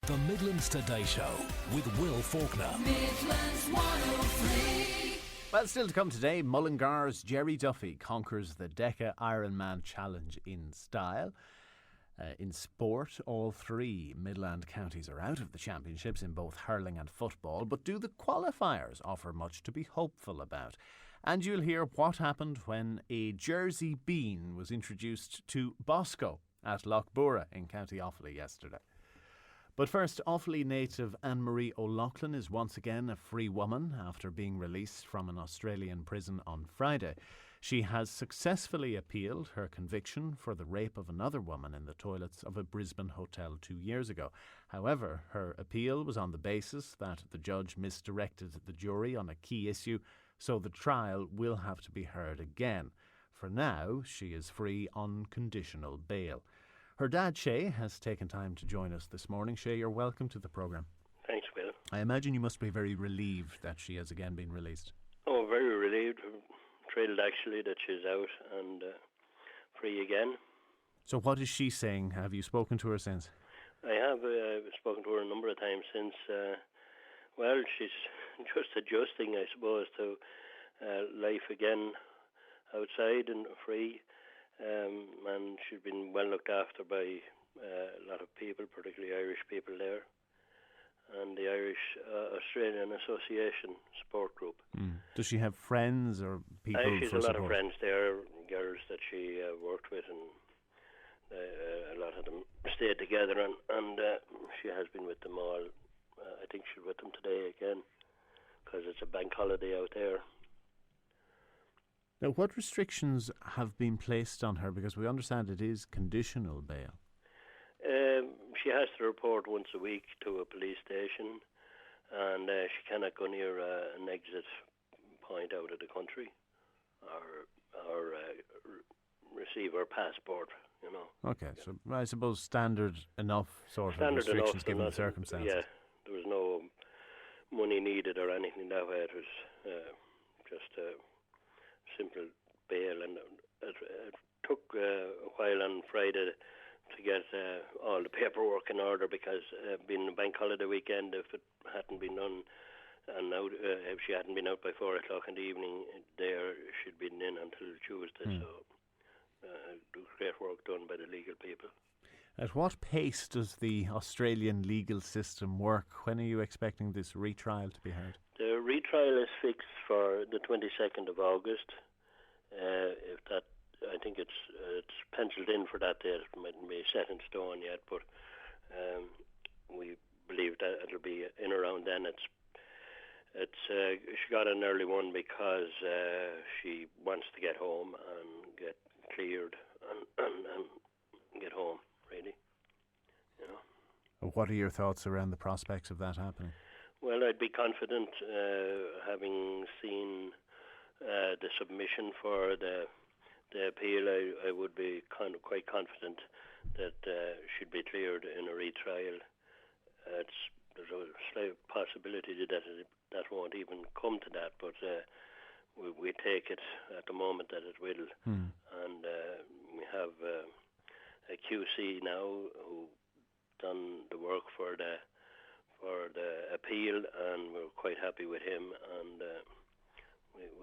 The Midlands Today Show with Will Faulkner. Midlands 103. Well, still to come today, Mullingar's Jerry Duffy conquers the Decca Ironman Challenge in style. In sport, all three Midland counties are out of the championships in both hurling and football, but do the qualifiers offer much to be hopeful about? And you'll hear what happened when a Jersey bean was introduced to Bosco at Lochbura in County Offaly yesterday. But first, Offaly native Anne Marie O Loughlin is once again a free woman after being released from an Australian prison on Friday. She has successfully appealed her conviction for the rape of another woman in the toilets of a Brisbane hotel 2 years ago. However, her appeal was on the basis that the judge misdirected the jury on a key issue, so the trial will have to be heard again. For now, she is free on conditional bail. Her dad, Shay, has taken time to join us this morning. Shay, you're welcome to the programme. Thanks, Will. I imagine you must be very relieved that she has again been released. Oh, very relieved. Thrilled, actually, that she's out and free again. So what is she saying? Have you spoken to her since? I have spoken to her a number of times since. Well, she's just adjusting, I suppose, to life again outside and free. And she's been well looked after by a lot of people, particularly Irish people there, and the Irish Australian Association support group. Does she have friends or people She's for a lot support? of friends there, girls that she worked with, and a lot of them stayed together, and she has been with them all. I think she's with them today again, because it's a bank holiday out there. Now, what restrictions have been placed on her? Because we understand it is conditional bail. She has to report once a week to a police station, and she cannot go near an exit point out of the country or receive her passport, you know. Okay, so I suppose standard enough sort of restrictions given the circumstances. Yeah, there was no money needed or anything that way. It was just a simple bail, and it took a while on Friday to get all the paperwork in order, because being a bank holiday weekend, if it hadn't been done, and now if she hadn't been out by 4 o'clock in the evening there, she'd been in until Tuesday. So great work done by the legal people. At what pace does the Australian legal system work? When are you expecting this retrial to be heard? The retrial is fixed for the 22nd of August. If that, I think it's penciled in for that date. It mightn't be set in stone yet, but we believe that it'll be in around then. She got an early one because she wants to get home and get cleared and get home, really. You know. What are your thoughts around the prospects of that happening? Well, I'd be confident, having seen the submission for the appeal. I would be quite confident that she'd be cleared in a retrial. There's a slight possibility that won't even come to that, but we take it at the moment that it will. And we have a QC now who done the work for the appeal, and we're quite happy with him, and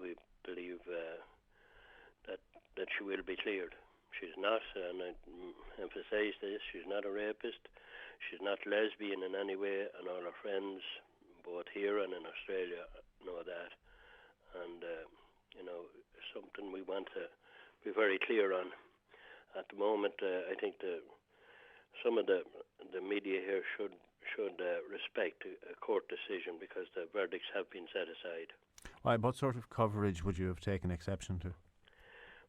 we believe that she will be cleared. She's not, and I emphasise this, she's not a rapist, she's not lesbian in any way, and all her friends, both here and in Australia, know that. And, something we want to be very clear on. At the moment, I think some of the media here should respect a court decision, because the verdicts have been set aside. Why? What sort of coverage would you have taken exception to?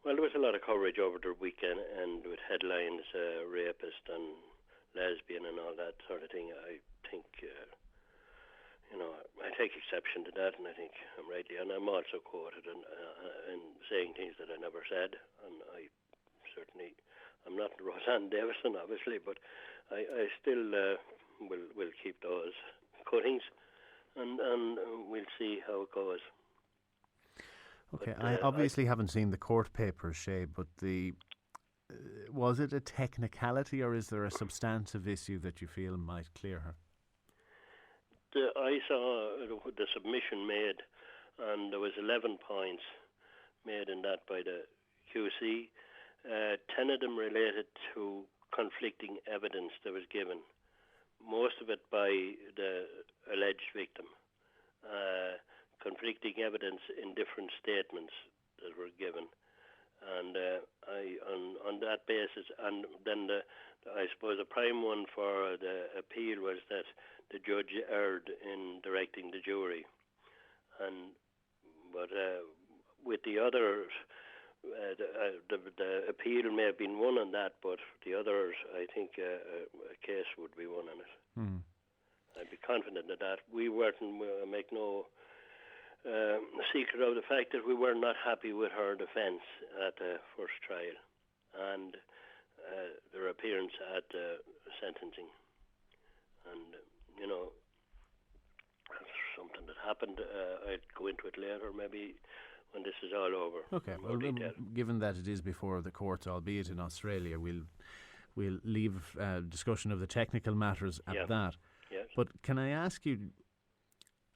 Well, there was a lot of coverage over the weekend, and with headlines, rapist and lesbian and all that sort of thing. I think, I take exception to that, and I think I'm rightly, and I'm also quoted in saying things that I never said, and I'm not Roseanne Davison, obviously, but I still will keep those cuttings, and we'll see how it goes. Okay, I obviously haven't seen the court papers, Shay, but the was it a technicality, or is there a substantive issue that you feel might clear her? I saw the submission made, and there was 11 points made in that by the QC. 10 of them related to conflicting evidence that was given, most of it by the alleged victim. Conflicting evidence in different statements that were given. And on that basis, and then I suppose the prime one for the appeal was that the judge erred in directing the jury. But with the others, the appeal may have been won on that, but the others, I think a case would be won on it. I'd be confident of that. We weren't make no secret of the fact that we were not happy with her defence at the first trial and their appearance at sentencing. And, you know, that's something that happened. I'd go into it later, maybe when this is all over. Okay, well, given that it is before the courts, albeit in Australia, we'll leave discussion of the technical matters at that. Yes. But can I ask you,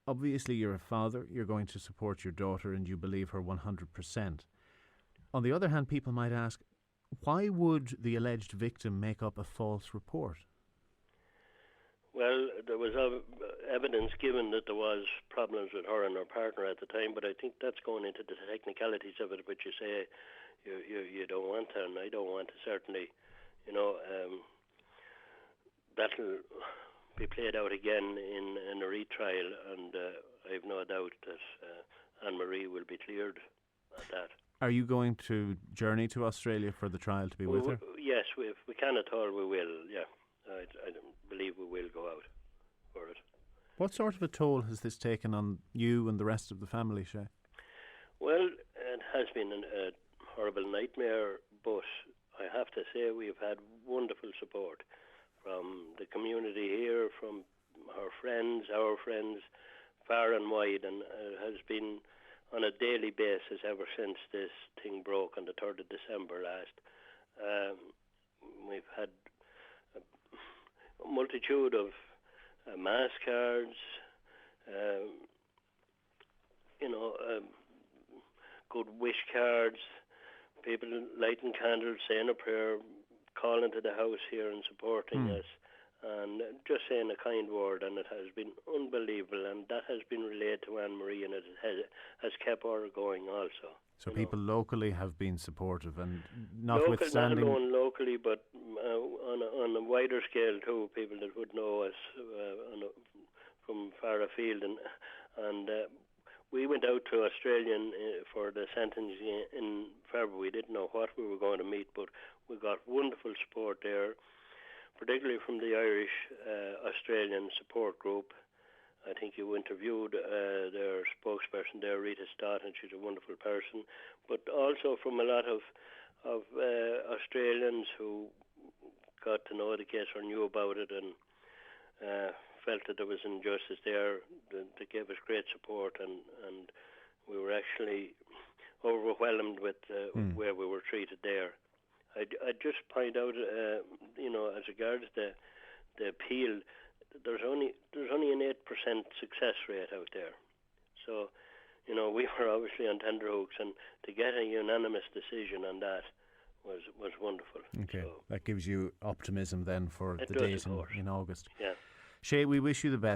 obviously you're a father, you're going to support your daughter and you believe her 100%. On the other hand, people might ask, why would the alleged victim make up a false report? Well, there was evidence given that there was problems with her and her partner at the time, but I think that's going into the technicalities of it, which you say you don't want to, and I don't want to, certainly. You know, that'll be played out again in a retrial, and I have no doubt that Anne Marie will be cleared at that. Are you going to journey to Australia for the trial to be with her? Yes, if we can at all, we will, yeah. I believe we will go out for it. What sort of a toll has this taken on you and the rest of the family, Shay? Well, it has been a horrible nightmare, but I have to say we've had wonderful support from the community here, from our friends, far and wide, and it has been on a daily basis ever since this thing broke on the 3rd of December last. We've had a multitude of mass cards, good wish cards, people lighting candles, saying a prayer, calling to the house here and supporting us, and just saying a kind word, and it has been unbelievable, and that has been relayed to Anne Marie, and it has kept her going also. So people locally have been supportive, and notwithstanding... Not alone locally, but on a wider scale too, people that would know us from far afield, and we went out to Australia for the sentencing in February. We didn't know what we were going to meet, but we got wonderful support there, particularly from the Irish Australian support group. I think you interviewed their spokesperson there, Rita Stott, and she's a wonderful person. But also from a lot of Australians who got to know the case or knew about it and felt that there was injustice there. They gave us great support, and we were actually overwhelmed with where we were treated there. I'd just point out, as regards the appeal, there's only an 8% success rate out there. So, we were obviously on tenterhooks, and to get a unanimous decision on that was wonderful. Okay, so that gives you optimism then for the date in August. Yeah. Shay, we wish you the best.